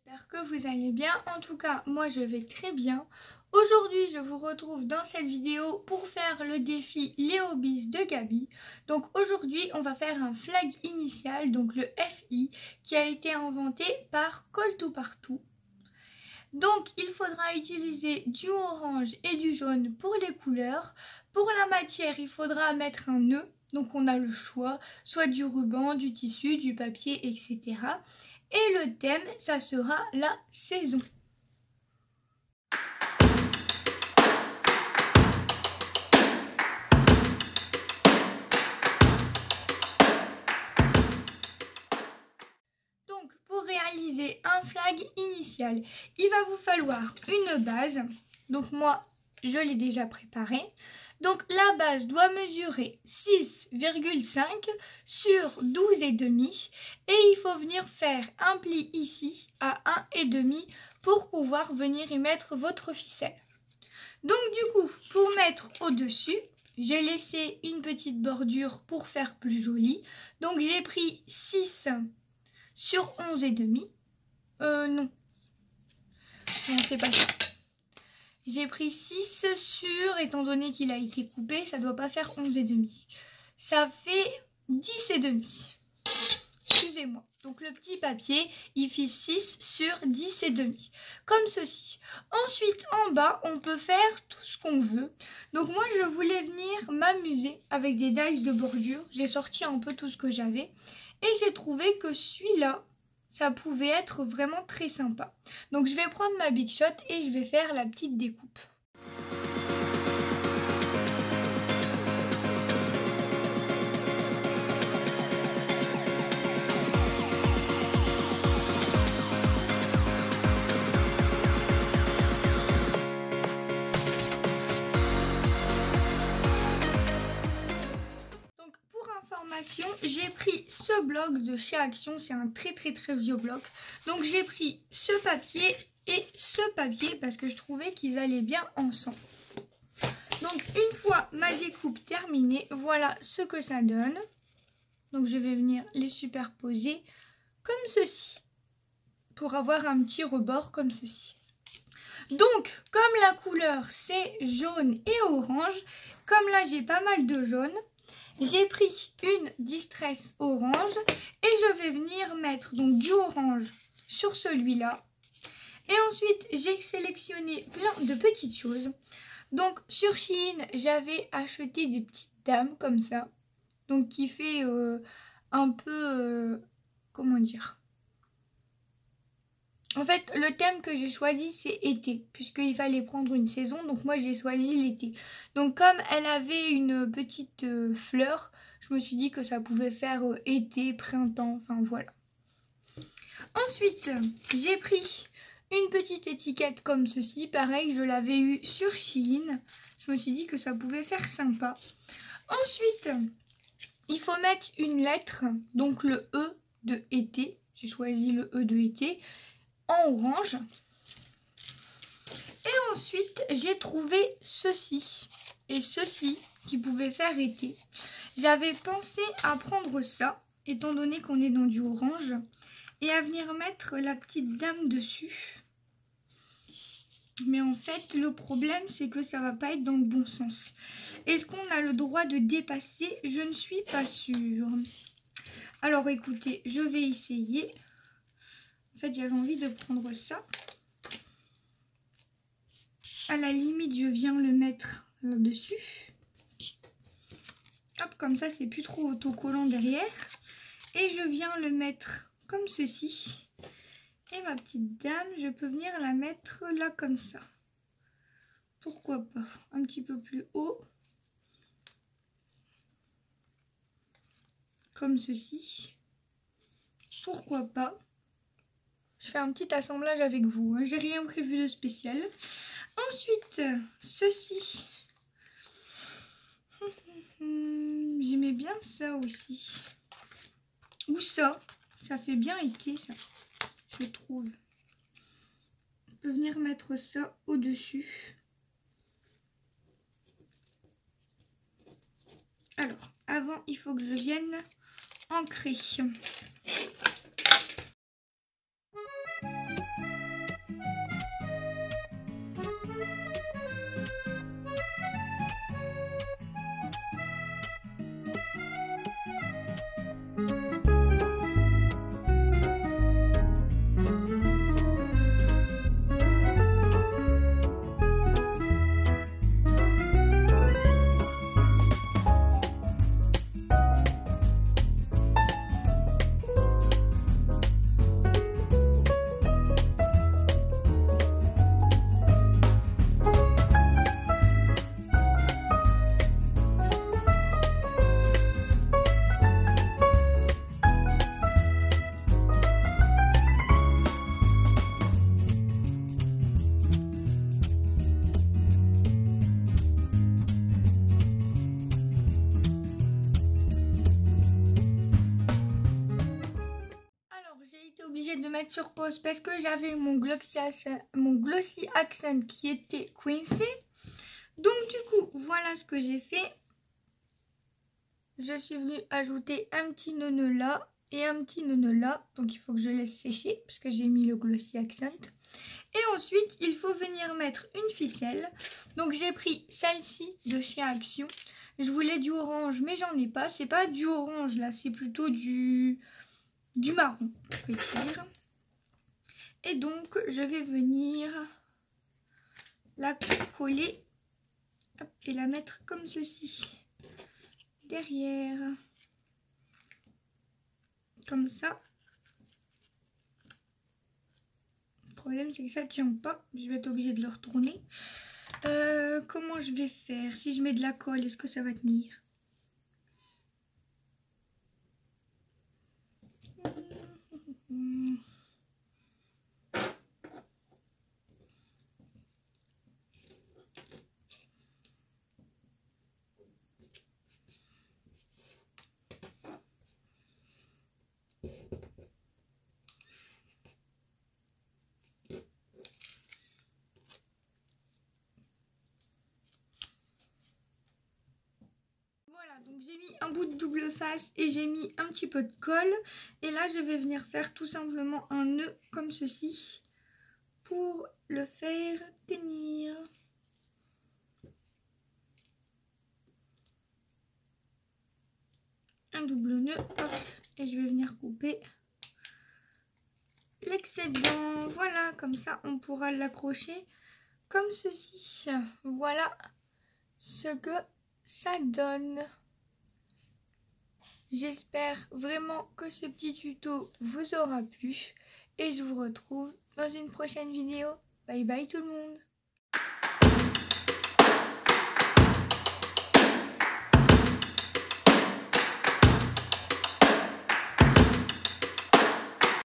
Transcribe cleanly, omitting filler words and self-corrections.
j'espère que vous allez bien. En tout cas, moi je vais très bien. Aujourd'hui, je vous retrouve dans cette vidéo pour faire le défi Les Hobbies de Gaby. Donc aujourd'hui, on va faire un flag initial, donc le FI, qui a été inventé par Call2Partout. Donc il faudra utiliser du orange et du jaune pour les couleurs. Pour la matière, il faudra mettre un nœud. Donc on a le choix, soit du ruban, du tissu, du papier, etc. Et le thème, ça sera la saison. Donc pour réaliser un flag initial, il va vous falloir une base. Donc moi, je l'ai déjà préparée. Donc la base doit mesurer 6,5 sur 12,5 et il faut venir faire un pli ici à 1,5 pour pouvoir venir y mettre votre ficelle. Donc du coup, pour mettre au-dessus, j'ai laissé une petite bordure pour faire plus joli. Donc j'ai pris 6 sur 11,5. Non, c'est pas ça. J'ai pris 6 sur, étant donné qu'il a été coupé, ça doit pas faire 11,5. Ça fait 10,5. Excusez-moi. Donc le petit papier, il fait 6 sur 10,5. Comme ceci. Ensuite, en bas, on peut faire tout ce qu'on veut. Donc moi, je voulais venir m'amuser avec des dies de bordure. J'ai sorti un peu tout ce que j'avais. Et j'ai trouvé que celui-là, ça pouvait être vraiment très sympa. Donc je vais prendre ma Big Shot et je vais faire la petite découpe. J'ai pris ce bloc de chez Action, c'est un très vieux bloc. Donc j'ai pris ce papier et ce papier parce que je trouvais qu'ils allaient bien ensemble. Donc une fois ma découpe terminée, voilà ce que ça donne. Donc je vais venir les superposer comme ceci pour avoir un petit rebord comme ceci. Donc comme la couleur c'est jaune et orange, comme là j'ai pas mal de jaune, j'ai pris une Distress orange et je vais venir mettre donc du orange sur celui-là. Et ensuite, j'ai sélectionné plein de petites choses. Donc sur Shein, j'avais acheté des petites dames comme ça. Donc qui fait un peu... comment dire ? En fait, le thème que j'ai choisi, c'est été, puisqu'il fallait prendre une saison, donc moi j'ai choisi l'été. Donc comme elle avait une petite fleur, je me suis dit que ça pouvait faire été, printemps, enfin voilà. Ensuite, j'ai pris une petite étiquette comme ceci, pareil, je l'avais eu sur Shein. Je me suis dit que ça pouvait faire sympa. Ensuite, il faut mettre une lettre, donc le E de été, j'ai choisi le E de été, en orange. Et ensuite j'ai trouvé ceci et ceci qui pouvaient faire été. J'avais pensé à prendre ça étant donné qu'on est dans du orange et à venir mettre la petite dame dessus. Mais en fait le problème c'est que ça va pas être dans le bon sens. Est-ce qu'on a le droit de dépasser? Je ne suis pas sûre. Alors écoutez, je vais essayer. En fait, j'avais envie de prendre ça. À la limite, je viens le mettre là-dessus. Hop, comme ça, c'est plus trop autocollant derrière. Et je viens le mettre comme ceci. Et ma petite dame, je peux venir la mettre là comme ça. Pourquoi pas? Un petit peu plus haut. Comme ceci. Pourquoi pas? Je fais un petit assemblage avec vous, hein. J'ai rien prévu de spécial. Ensuite, ceci. J'aimais bien ça aussi. Ou ça. Ça fait bien été, ça. Je trouve. On peut venir mettre ça au-dessus. Alors, avant, il faut que je vienne ancrer. mettre sur pause parce que j'avais mon glossy accent qui était coincé. Donc du coup, voilà ce que j'ai fait. Je suis venue ajouter un petit nœud là et un petit nœud là. Donc il faut que je laisse sécher parce que j'ai mis le glossy accent. Et ensuite, il faut venir mettre une ficelle. Donc j'ai pris celle-ci de chez Action. Je voulais du orange, mais j'en ai pas. C'est pas du orange là, c'est plutôt du marron, je vais dire. Et donc, je vais venir la coller et la mettre comme ceci. Derrière. Comme ça. Le problème, c'est que ça ne tient pas. Je vais être obligée de le retourner. Comment je vais faire? Si je mets de la colle, est-ce que ça va tenir? Voilà, donc j'ai mis un bout de double face et j'ai mis un petit peu de colle. Et là, je vais venir faire tout simplement un nœud comme ceci pour le faire tenir. Un double nœud, hop, et je vais venir couper l'excédent. Voilà, comme ça, on pourra l'accrocher comme ceci. Voilà ce que ça donne. J'espère vraiment que ce petit tuto vous aura plu et je vous retrouve dans une prochaine vidéo. Bye bye tout le monde.